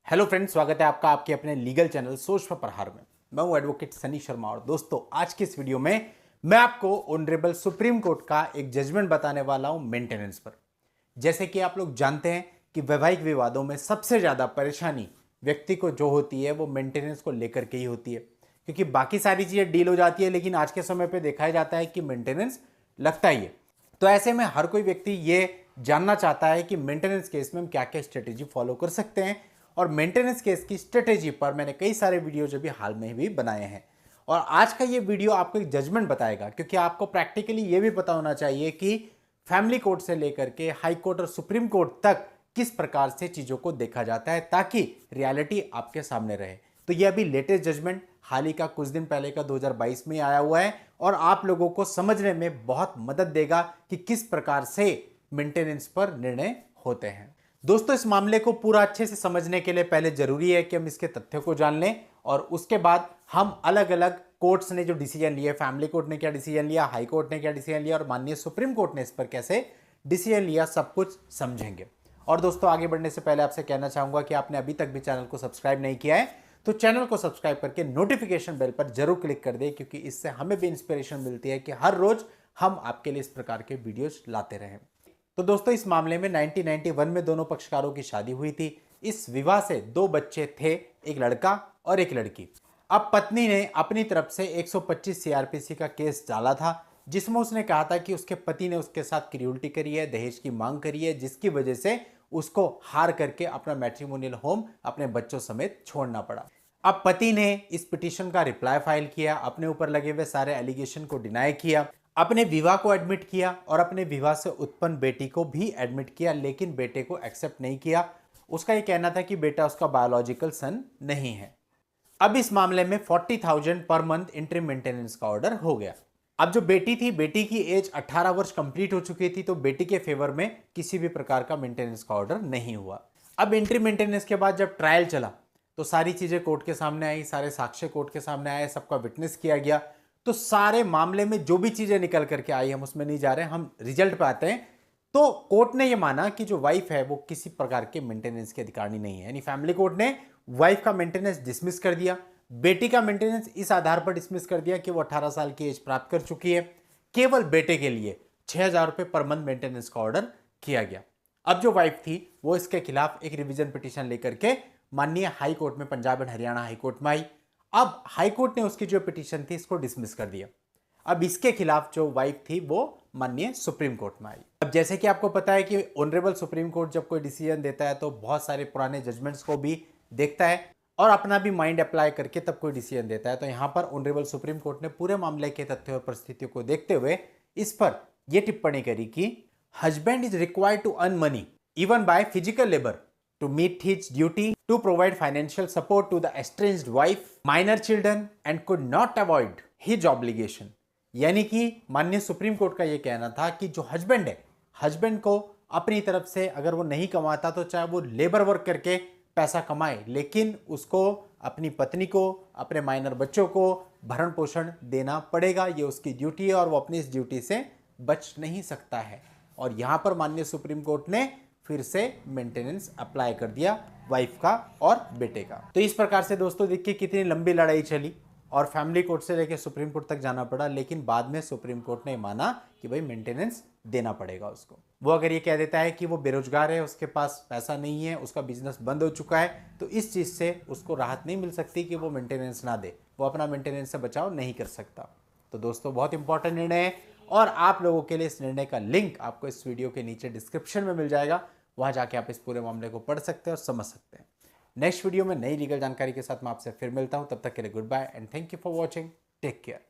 Hello friends, स्वागत है आपका आपके अपने लीगल चैनल सोच पर प्रहार में। मैं हूं एडवोकेट सनी शर्मा और दोस्तों आज की इस वीडियो में मैं आपको ऑनरेबल सुप्रीम कोर्ट का एक जजमेंट बताने वाला हूं मेंटेनेंस पर। जैसे कि आप लोग जानते हैं कि वैवाहिक विवादों में सबसे ज्यादा परेशानी व्यक्ति को जो होती है वो मेंटेनेंस को लेकर के ही होती है, क्योंकि बाकी सारी चीजें डील हो जाती है लेकिन आज के समय पर देखा जाता है कि मेंटेनेंस लगता ही है। तो ऐसे में हर कोई व्यक्ति ये जानना चाहता है कि मेंटेनेंस केस में हम क्या क्या स्ट्रेटेजी फॉलो कर सकते हैं, और मेंटेनेंस केस की स्ट्रेटेजी पर मैंने कई सारे वीडियो जो भी हाल में भी बनाए हैं। और आज का ये वीडियो आपको एक जजमेंट बताएगा, क्योंकि आपको प्रैक्टिकली ये भी पता होना चाहिए कि फैमिली कोर्ट से लेकर के हाई कोर्ट और सुप्रीम कोर्ट तक किस प्रकार से चीजों को देखा जाता है, ताकि रियलिटी आपके सामने रहे। तो ये अभी लेटेस्ट जजमेंट हाल ही का कुछ दिन पहले का 2022 में आया हुआ है और आप लोगों को समझने में बहुत मदद देगा कि किस प्रकार से मेंटेनेंस पर निर्णय होते हैं। दोस्तों इस मामले को पूरा अच्छे से समझने के लिए पहले जरूरी है कि हम इसके तथ्यों को जान लें, और उसके बाद हम अलग अलग कोर्ट्स ने जो डिसीजन लिए, फैमिली कोर्ट ने क्या डिसीजन लिया, हाई कोर्ट ने क्या डिसीजन लिया और माननीय सुप्रीम कोर्ट ने इस पर कैसे डिसीजन लिया, सब कुछ समझेंगे। और दोस्तों आगे बढ़ने से पहले आपसे कहना चाहूंगा कि आपने अभी तक भी चैनल को सब्सक्राइब नहीं किया है तो चैनल को सब्सक्राइब करके नोटिफिकेशन बेल पर जरूर क्लिक कर दे, क्योंकि इससे हमें भी इंस्पिरेशन मिलती है कि हर रोज हम आपके लिए इस प्रकार के वीडियोस लाते रहें। तो दोस्तों इस मामले में 1991 में दोनों पक्षकारों की शादी हुई थी। इस विवाह से दो बच्चे थे, एक लड़का और एक लड़की। अब पत्नी ने अपनी तरफ से 125 सीआरपीसी का केस डाला था, जिसमें उसने कहा था कि उसके पति ने उसके साथ क्रूरता करी है, दहेज की मांग करी है, जिसकी वजह से उसको हार करके अपना मैट्रिमोनियल होम अपने बच्चों समेत छोड़ना पड़ा। अब पति ने इस पिटीशन का रिप्लाई फाइल किया, अपने ऊपर लगे हुए सारे एलिगेशन को डिनाई किया, अपने विवाह को एडमिट किया और अपने विवाह से उत्पन्न बेटी को भी एडमिट किया, लेकिन बेटे को एक्सेप्ट नहीं किया। उसका यह कहना था कि बेटा उसका बायोलॉजिकल सन नहीं है। अब इस मामले में 40,000 पर मंथ इंटरिम मेंटेनेंस का ऑर्डर हो गया। अब जो बेटी थी, बेटी की एज 18 वर्ष कंप्लीट हो चुकी थी, तो बेटी के फेवर में किसी भी प्रकार का मेंटेनेंस का ऑर्डर नहीं हुआ। अब इंटरिम मेंटेनेंस के बाद जब ट्रायल चला तो सारी चीजें कोर्ट के सामने आई, सारे साक्ष्य कोर्ट के सामने आए, सबका विटनेस किया गया। तो सारे मामले में जो भी चीजें निकल करके आई, हम उसमें नहीं जा रहे हैं, हम रिजल्ट पे आते हैं। तो कोर्ट ने यह माना कि जो वाइफ है वो किसी प्रकार के मेंटेनेंस की अधिकारी नहीं है, यानी फैमिली कोर्ट ने वाइफ का मेंटेनेंस डिसमिस कर दिया। बेटी का मेंटेनेंस इस आधार पर डिसमिस कर दिया कि वो 18 साल की एज प्राप्त कर चुकी है। केवल बेटे के लिए 6,000 रुपए पर मंथ मेंटेनेंस का ऑर्डर किया गया। अब जो वाइफ थी वो इसके खिलाफ एक रिवीजन पिटीशन लेकर के माननीय हाई कोर्ट में, Punjab and Haryana high court में आई। अब हाई कोर्ट ने उसकी जो पिटीशन थी इसको डिसमिस कर दिया। अब इसके खिलाफ जो वाइफ थी वो माननीय सुप्रीम कोर्ट में आई। अब जैसे कि आपको पता है कि ऑनरेबल सुप्रीम कोर्ट जब कोई डिसीजन देता है तो बहुत सारे पुराने जजमेंट्स को भी देखता है और अपना भी माइंड अप्लाई करके तब कोई डिसीजन देता है। तो यहां पर ऑनरेबल सुप्रीम कोर्ट ने पूरे मामले के तथ्यों और परिस्थितियों को देखते हुए इस पर यह टिप्पणी करी कि husband is required to earn money even by physical labour to meet his duty to provide financial support to the estranged wife, minor children and could not avoid his obligation। यानी कि माननीय सुप्रीम कोर्ट का यह कहना था कि जो husband है, हस्बैंड को अपनी तरफ से अगर वो नहीं कमाता तो चाहे वो लेबर वर्क करके पैसा कमाए, लेकिन उसको अपनी पत्नी को, अपने माइनर बच्चों को भरण पोषण देना पड़ेगा। ये उसकी ड्यूटी है और वो अपनी इस ड्यूटी से बच नहीं सकता है। और यहां पर माननीय सुप्रीम कोर्ट ने फिर से मेंटेनेंस अप्लाई कर दिया वाइफ का और बेटे का। तो इस प्रकार से दोस्तों देखिए कितनी लंबी लड़ाई चली और फैमिली कोर्ट से लेकर सुप्रीम कोर्ट तक जाना पड़ा, लेकिन बाद में सुप्रीम कोर्ट ने माना कि भाई मेंटेनेंस देना पड़ेगा उसको। वो अगर ये कह देता है कि वो बेरोजगार है, उसके पास पैसा नहीं है, उसका बिजनेस बंद हो चुका है, तो इस चीज से उसको राहत नहीं मिल सकती कि वो मेंटेनेंस ना दे, वो अपना मेंटेनेंस से बचाव नहीं कर सकता। तो दोस्तों बहुत इंपॉर्टेंट निर्णय है और आप लोगों के लिए इस निर्णय का लिंक आपको इस वीडियो के नीचे डिस्क्रिप्शन में मिल जाएगा। वहां जाके आप इस पूरे मामले को पढ़ सकते हैं और समझ सकते हैं। नेक्स्ट वीडियो में नई लीगल जानकारी के साथ मैं आपसे फिर मिलता हूं, तब तक के लिए goodbye and thank you for watching. Take care.